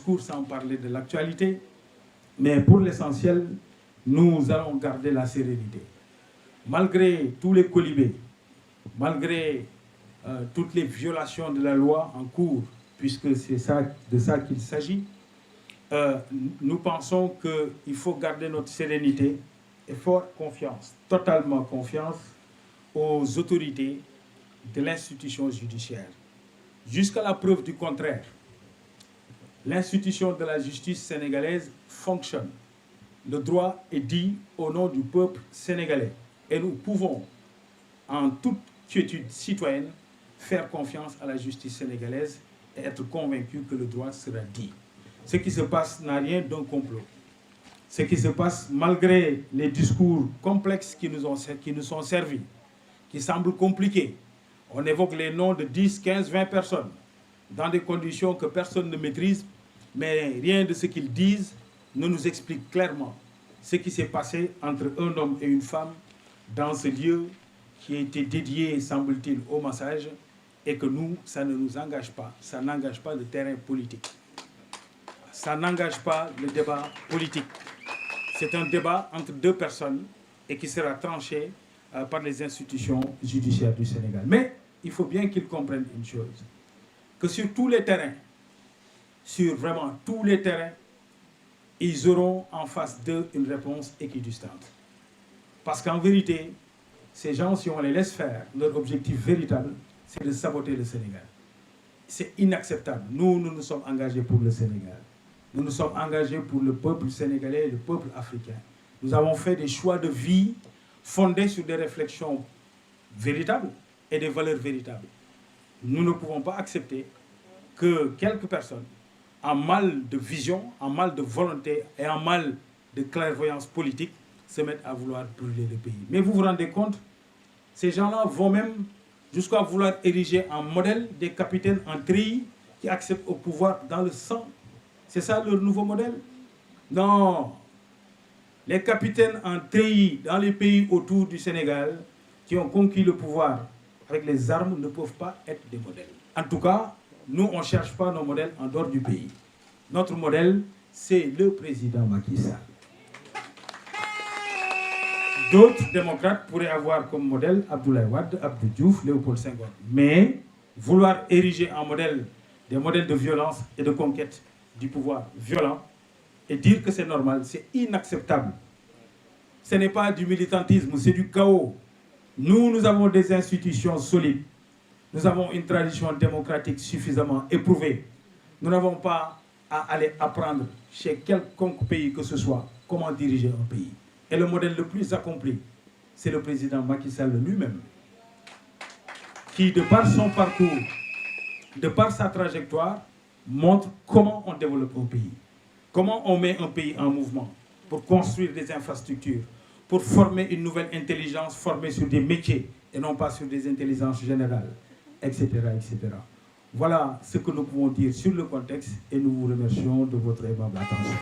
discours sans parler de l'actualité, mais pour l'essentiel, nous allons garder la sérénité. Malgré tous les colibés, malgré toutes les violations de la loi en cours, puisque c'est de ça qu'il s'agit, nous pensons qu'il faut garder notre sérénité et faire confiance, totalement confiance, aux autorités de l'institution judiciaire. Jusqu'à la preuve du contraire, l'institution de la justice sénégalaise fonctionne. Le droit est dit au nom du peuple sénégalais. Et nous pouvons, en toute quiétude citoyenne, faire confiance à la justice sénégalaise et être convaincus que le droit sera dit. Ce qui se passe n'a rien d'un complot. Ce qui se passe, malgré les discours complexes qui nous sont servis, qui semblent compliqués, on évoque les noms de 10, 15, 20 personnes, dans des conditions que personne ne maîtrise, mais rien de ce qu'ils disent ne nous explique clairement ce qui s'est passé entre un homme et une femme dans ce lieu qui a été dédié, semble-t-il, au massage, et que nous, ça ne nous engage pas, ça n'engage pas le terrain politique. Ça n'engage pas le débat politique. C'est un débat entre deux personnes et qui sera tranché par les institutions judiciaires du Sénégal. Mais il faut bien qu'ils comprennent une chose, que sur tous les terrains, sur vraiment tous les terrains, ils auront en face d'eux une réponse équidistante. Parce qu'en vérité, ces gens, si on les laisse faire, leur objectif véritable, c'est de saboter le Sénégal. C'est inacceptable. Nous nous sommes engagés pour le Sénégal. Nous nous sommes engagés pour le peuple sénégalais et le peuple africain. Nous avons fait des choix de vie fondés sur des réflexions véritables et des valeurs véritables. Nous ne pouvons pas accepter que quelques personnes, en mal de vision, en mal de volonté et en mal de clairvoyance politique, se mettent à vouloir brûler le pays. Mais vous vous rendez compte, ces gens-là vont même jusqu'à vouloir ériger en modèle des capitaines en treillis qui acceptent au pouvoir dans le sang. C'est ça leur nouveau modèle? Non. Les capitaines en treillis dans les pays autour du Sénégal qui ont conquis le pouvoir avec les armes ne peuvent pas être des modèles. En tout cas, nous, on ne cherche pas nos modèles en dehors du pays. Notre modèle, c'est le président Macky Sall. D'autres démocrates pourraient avoir comme modèle Abdoulaye Wade, Abdou Diouf, Léopold Senghor. Mais vouloir ériger en modèle des modèles de violence et de conquête du pouvoir violent et dire que c'est normal, c'est inacceptable. Ce n'est pas du militantisme, c'est du chaos. Nous avons des institutions solides. Nous avons une tradition démocratique suffisamment éprouvée. Nous n'avons pas à aller apprendre chez quelconque pays que ce soit comment diriger un pays. Et le modèle le plus accompli, c'est le président Macky Sall lui-même, qui, de par son parcours, de par sa trajectoire, montre comment on développe un pays, comment on met un pays en mouvement pour construire des infrastructures, pour former une nouvelle intelligence formée sur des métiers et non pas sur des intelligences générales, etc., etc. Voilà ce que nous pouvons dire sur le contexte et nous vous remercions de votre aimable attention.